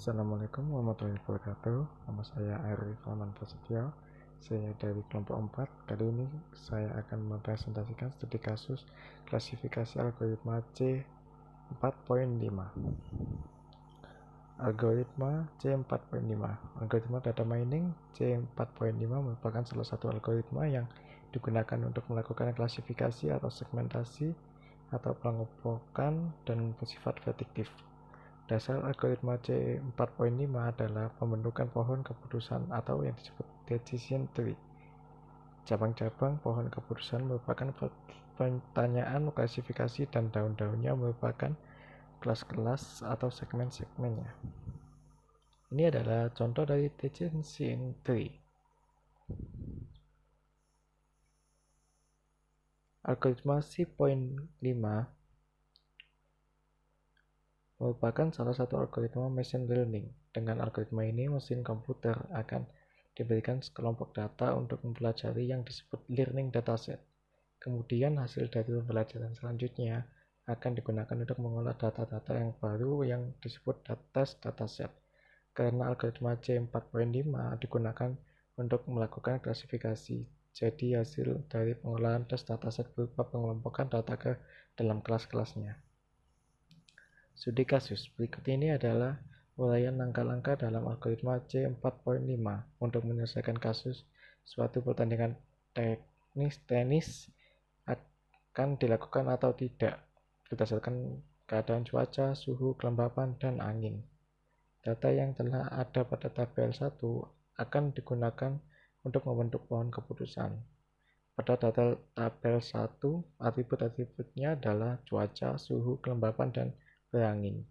Assalamualaikum warahmatullahi wabarakatuh. Nama saya Arif Rahman Prasetyo. Saya dari kelompok 4. Kali ini saya akan mempresentasikan studi kasus klasifikasi algoritma C4.5. Algoritma C4.5. Algoritma data mining C4.5 merupakan salah satu algoritma yang digunakan untuk melakukan klasifikasi atau segmentasi atau pengelompokan dan bersifat prediktif. Dasar algoritma C4.5 adalah pembentukan pohon keputusan atau yang disebut decision tree. Cabang-cabang pohon keputusan merupakan pertanyaan klasifikasi dan daun-daunnya merupakan kelas-kelas atau segmen-segmennya. Ini adalah contoh dari decision tree. Algoritma C.5 merupakan salah satu algoritma machine learning. Dengan algoritma ini, mesin komputer akan diberikan sekelompok data untuk mempelajari yang disebut learning dataset. Kemudian hasil dari pembelajaran selanjutnya akan digunakan untuk mengolah data-data yang baru yang disebut test dataset. Karena algoritma C4.5 digunakan untuk melakukan klasifikasi, jadi hasil dari pengolahan tes dataset berupa pengelompokan data ke dalam kelas-kelasnya. Studi kasus berikut ini adalah uraian langkah-langkah dalam algoritma C4.5 untuk menyelesaikan kasus. Suatu pertandingan tenis akan dilakukan atau tidak berdasarkan keadaan cuaca, suhu, kelembapan, dan angin. Data yang telah ada pada tabel 1 akan digunakan untuk membentuk pohon keputusan. Pada data tabel 1, atribut-atributnya adalah cuaca, suhu, kelembapan, dan berangin.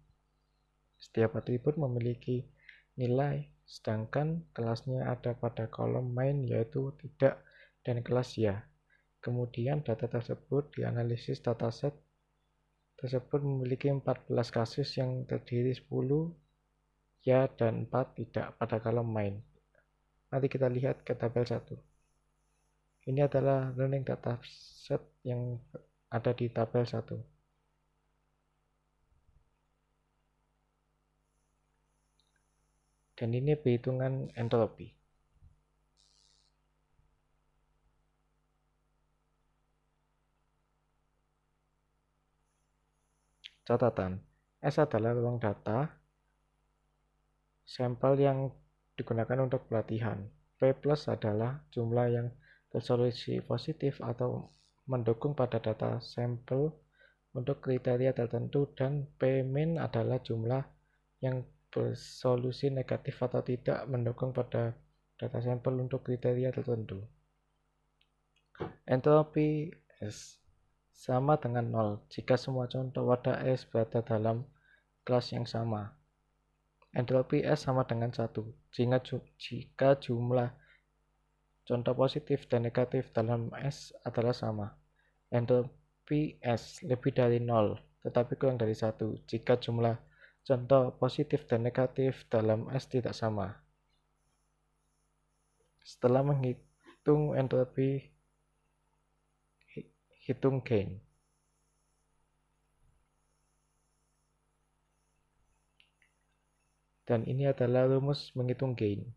Setiap atribut memiliki nilai, sedangkan kelasnya ada pada kolom main yaitu tidak dan kelas ya. Kemudian data tersebut dianalisis. Dataset tersebut memiliki 14 kasus yang terdiri 10 ya dan 4 tidak pada kolom main. Mari kita lihat ke tabel 1. Ini adalah learning dataset yang ada di tabel 1. Dan ini perhitungan entropi. Catatan, S adalah ruang data sampel yang digunakan untuk pelatihan. P plus adalah jumlah yang bersolusi positif atau mendukung pada data sampel untuk kriteria tertentu, dan P min adalah jumlah yang bersolusi negatif atau tidak mendukung pada data sampel untuk kriteria tertentu. Entropi S sama dengan 0 jika semua contoh wadah S berada dalam kelas yang sama. Entropi S sama dengan 1 jika jumlah contoh positif dan negatif dalam S adalah sama. Entropi S lebih dari 0 tetapi kurang dari 1 jika jumlah contoh positif dan negatif dalam S tidak sama. Setelah menghitung entropi, hitung gain. Dan ini adalah rumus menghitung gain.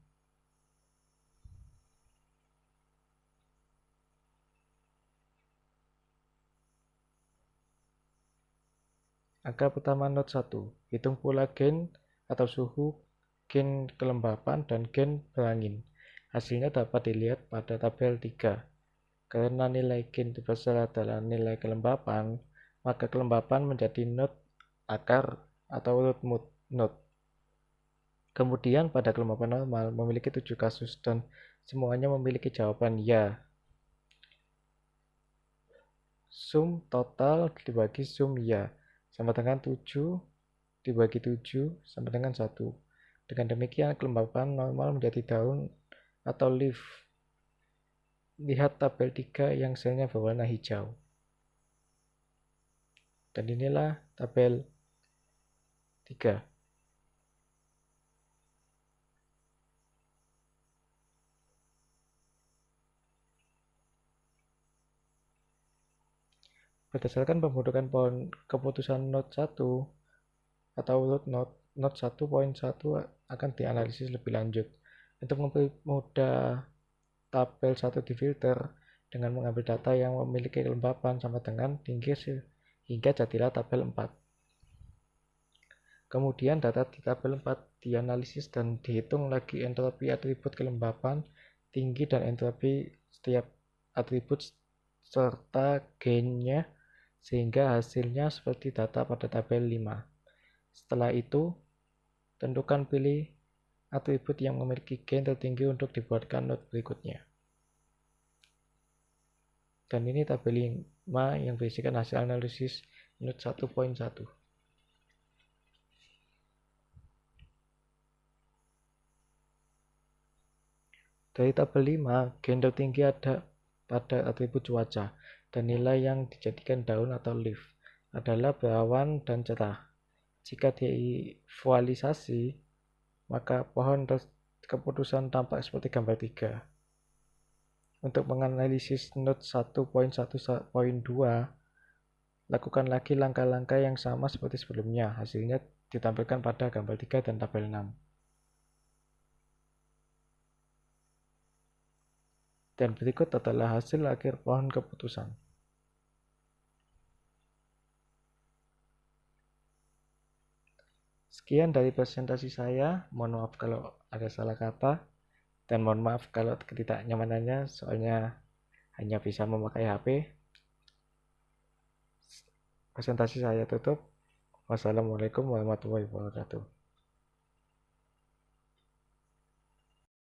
Angka pertama not 1. Hitung pula gain atau suhu, gain kelembapan, dan gain berangin. Hasilnya dapat dilihat pada tabel 3. Karena nilai gain terbesar adalah nilai kelembapan, maka kelembapan menjadi not akar atau root node. Kemudian pada kelembapan normal memiliki 7 kasus dan semuanya memiliki jawaban ya. Sum total dibagi sum ya sama dengan 7 dibagi 7 sama dengan 1. Dengan demikian kelembapan normal menjadi daun atau leaf. Lihat tabel 3 yang selnya berwarna hijau. Dan inilah tabel 3. Berdasarkan pembentukan pohon keputusan node 1 atau root node, Note 1.1 akan dianalisis lebih lanjut. Untuk mempermudah tabel 1 difilter dengan mengambil data yang memiliki kelembapan sama dengan tinggi hingga jadilah tabel 4. Kemudian data di tabel 4 dianalisis dan dihitung lagi entropi atribut kelembapan, tinggi dan entropi setiap atribut serta gainnya sehingga hasilnya seperti data pada tabel 5. Setelah itu, tentukan pilih atribut yang memiliki gain tertinggi untuk dibuatkan note berikutnya. Dan ini tabel 5 yang berisikan hasil analisis note 1.1. Dari tabel 5, gain tertinggi ada pada atribut cuaca, dan nilai yang dijadikan daun atau leaf adalah berawan dan cerah. Jika divisualisasi, maka pohon keputusan tampak seperti gambar 3. Untuk menganalisis note 1.1.2, lakukan lagi langkah-langkah yang sama seperti sebelumnya. Hasilnya ditampilkan pada gambar 3 dan tabel 6. Dan berikut adalah hasil akhir pohon keputusan. Sekian dari presentasi saya. Mohon maaf kalau ada salah kata. Dan mohon maaf kalau ketidaknyamanannya, soalnya hanya bisa memakai HP. Presentasi saya tutup. Wassalamualaikum warahmatullahi wabarakatuh.